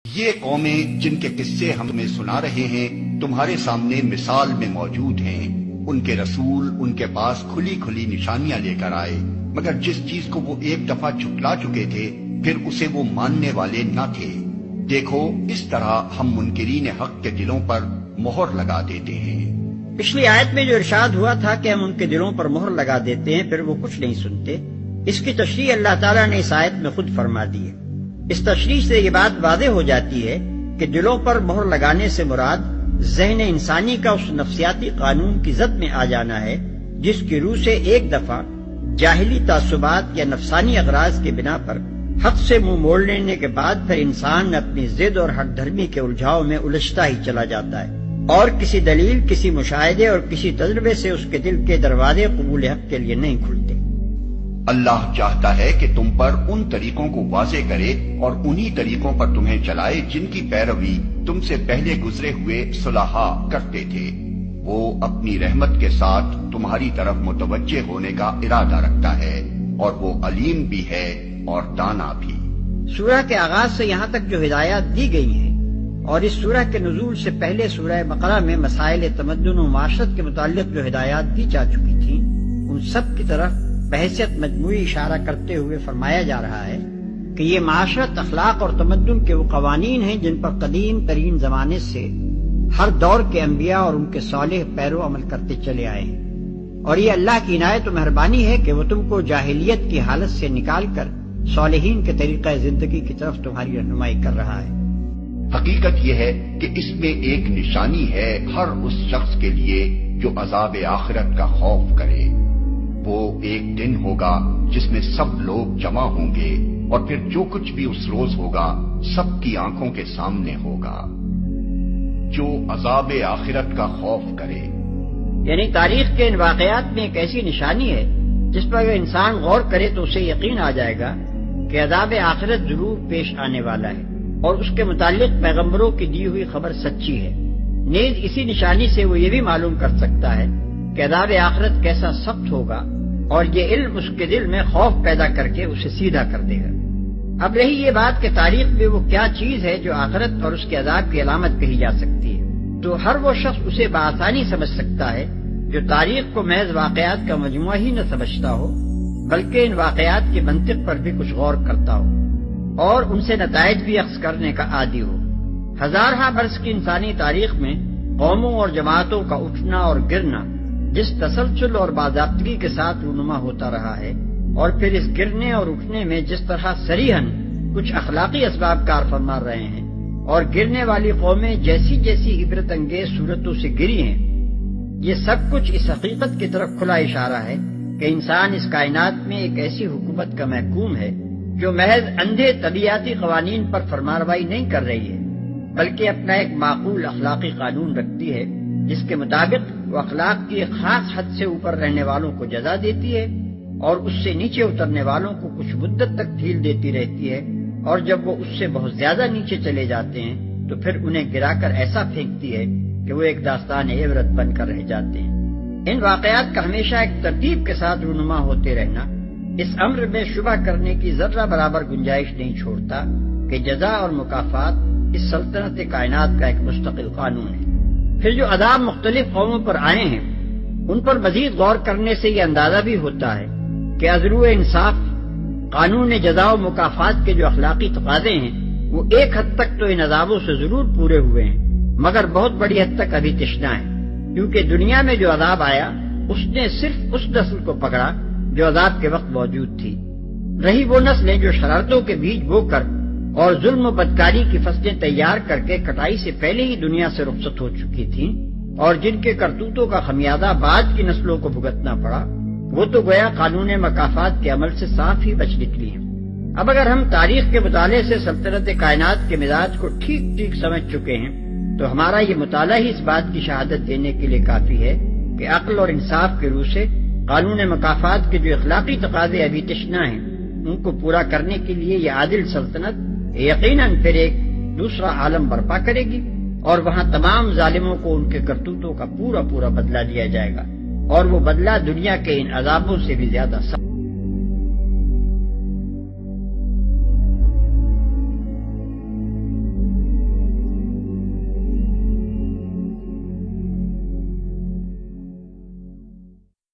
یہ قومیں جن کے قصے ہم تمہیں سنا رہے ہیں تمہارے سامنے مثال میں موجود ہیں۔ ان کے رسول ان کے پاس کھلی کھلی نشانیاں لے کر آئے، مگر جس چیز کو وہ ایک دفعہ جھٹلا چکے تھے پھر اسے وہ ماننے والے نہ تھے۔ دیکھو اس طرح ہم منکرین حق کے دلوں پر مہر لگا دیتے ہیں۔ پچھلی آیت میں جو ارشاد ہوا تھا کہ ہم ان کے دلوں پر مہر لگا دیتے ہیں پھر وہ کچھ نہیں سنتے، اس کی تشریح اللہ تعالیٰ نے اس آیت میں خود فرما دی ہے۔ اس تشریح سے یہ بات واضح ہو جاتی ہے کہ دلوں پر مہر لگانے سے مراد ذہن انسانی کا اس نفسیاتی قانون کی زد میں آ جانا ہے جس کی روح سے ایک دفعہ جاہلی تعصبات یا نفسانی اغراض کے بنا پر حق سے منہ موڑ لینے کے بعد پھر انسان اپنی ضد اور حق دھرمی کے الجھاؤ میں الجھتا ہی چلا جاتا ہے اور کسی دلیل، کسی مشاہدے اور کسی تجربے سے اس کے دل کے دروازے قبول حق کے لیے نہیں کھلتے۔ اللہ چاہتا ہے کہ تم پر ان طریقوں کو واضح کرے اور انہی طریقوں پر تمہیں چلائے جن کی پیروی تم سے پہلے گزرے ہوئے صلحاء کرتے تھے۔ وہ اپنی رحمت کے ساتھ تمہاری طرف متوجہ ہونے کا ارادہ رکھتا ہے اور وہ علیم بھی ہے اور دانا بھی۔ سورہ کے آغاز سے یہاں تک جو ہدایات دی گئی ہیں اور اس سورہ کے نزول سے پہلے سورہ بقرہ میں مسائل تمدن و معاشرت کے متعلق جو ہدایات دی جا چکی تھیں ان سب کی طرف بحیثیت مجموعی اشارہ کرتے ہوئے فرمایا جا رہا ہے کہ یہ معاشرت، اخلاق اور تمدن کے وہ قوانین ہیں جن پر قدیم ترین زمانے سے ہر دور کے انبیاء اور ان کے صالح پیرو عمل کرتے چلے آئے ہیں، اور یہ اللہ کی عنایت و مہربانی ہے کہ وہ تم کو جاہلیت کی حالت سے نکال کر صالحین کے طریقہ زندگی کی طرف تمہاری رہنمائی کر رہا ہے۔ حقیقت یہ ہے کہ اس میں ایک نشانی ہے ہر اس شخص کے لیے جو عذاب آخرت کا خوف کرے۔ وہ ایک دن ہوگا جس میں سب لوگ جمع ہوں گے اور پھر جو کچھ بھی اس روز ہوگا سب کی آنکھوں کے سامنے ہوگا۔ جو عذاب آخرت کا خوف کرے، یعنی تاریخ کے ان واقعات میں ایک ایسی نشانی ہے جس پر اگر انسان غور کرے تو اسے یقین آ جائے گا کہ عذاب آخرت ضرور پیش آنے والا ہے اور اس کے متعلق پیغمبروں کی دی ہوئی خبر سچی ہے۔ نیز اسی نشانی سے وہ یہ بھی معلوم کر سکتا ہے کہ عذاب آخرت کیسا سخت ہوگا اور یہ علم اس کے دل میں خوف پیدا کر کے اسے سیدھا کر دے گا۔ اب رہی یہ بات کہ تاریخ میں وہ کیا چیز ہے جو آخرت اور اس کے عذاب کی علامت کہی جا سکتی ہے، تو ہر وہ شخص اسے بآسانی سمجھ سکتا ہے جو تاریخ کو محض واقعات کا مجموعہ ہی نہ سمجھتا ہو بلکہ ان واقعات کی منطق پر بھی کچھ غور کرتا ہو اور ان سے نتائج بھی اخذ کرنے کا عادی ہو۔ ہزارہ برس کی انسانی تاریخ میں قوموں اور جماعتوں کا اٹھنا اور گرنا جس تسلسل اور باضابطگی کے ساتھ رونما ہوتا رہا ہے اور پھر اس گرنے اور اٹھنے میں جس طرح صریحاً کچھ اخلاقی اسباب کار فرما رہے ہیں اور گرنے والی قومیں جیسی جیسی عبرت انگیز صورتوں سے گری ہیں، یہ سب کچھ اس حقیقت کی طرف کھلا اشارہ ہے کہ انسان اس کائنات میں ایک ایسی حکومت کا محکوم ہے جو محض اندھے طبیعتی قوانین پر فرمانروائی نہیں کر رہی ہے بلکہ اپنا ایک معقول اخلاقی قانون رکھتی ہے جس کے مطابق وہ اخلاق کی ایک خاص حد سے اوپر رہنے والوں کو جزا دیتی ہے اور اس سے نیچے اترنے والوں کو کچھ مدت تک ڈھیل دیتی رہتی ہے، اور جب وہ اس سے بہت زیادہ نیچے چلے جاتے ہیں تو پھر انہیں گرا کر ایسا پھینکتی ہے کہ وہ ایک داستان عبرت بن کر رہ جاتے ہیں۔ ان واقعات کا ہمیشہ ایک ترتیب کے ساتھ رونما ہوتے رہنا اس امر میں شبہ کرنے کی ذرہ برابر گنجائش نہیں چھوڑتا کہ جزا اور مکافات اس سلطنت کائنات کا ایک مستقل قانون ہے۔ پھر جو عذاب مختلف قوموں پر آئے ہیں ان پر مزید غور کرنے سے یہ اندازہ بھی ہوتا ہے کہ عدل و انصاف، قانون جزا و مکافات کے جو اخلاقی تقاضے ہیں وہ ایک حد تک تو ان عذابوں سے ضرور پورے ہوئے ہیں مگر بہت بڑی حد تک ابھی تشنا ہے، کیونکہ دنیا میں جو عذاب آیا اس نے صرف اس نسل کو پکڑا جو عذاب کے وقت موجود تھی۔ رہی وہ نسلیں جو شرارتوں کے بیج بو کر اور ظلم و بدکاری کی فصلیں تیار کر کے کٹائی سے پہلے ہی دنیا سے رخصت ہو چکی تھیں اور جن کے کرتوتوں کا خمیازہ بعد کی نسلوں کو بھگتنا پڑا، وہ تو گویا قانون مکافات کے عمل سے صاف ہی بچ نکلی ہیں۔ اب اگر ہم تاریخ کے مطالعے سے سلطنت کائنات کے مزاج کو ٹھیک ٹھیک سمجھ چکے ہیں تو ہمارا یہ مطالعہ ہی اس بات کی شہادت دینے کے لیے کافی ہے کہ عقل اور انصاف کے روح سے قانون مکافات کے جو اخلاقی تقاضے ابھی تشنا ہیں ان کو پورا کرنے کے لیے یہ عادل سلطنت یقیناً پھر ایک دوسرا عالم برپا کرے گی اور وہاں تمام ظالموں کو ان کے کرتوتوں کا پورا بدلہ دیا جائے گا، اور وہ بدلہ دنیا کے ان عذابوں سے بھی زیادہ سخت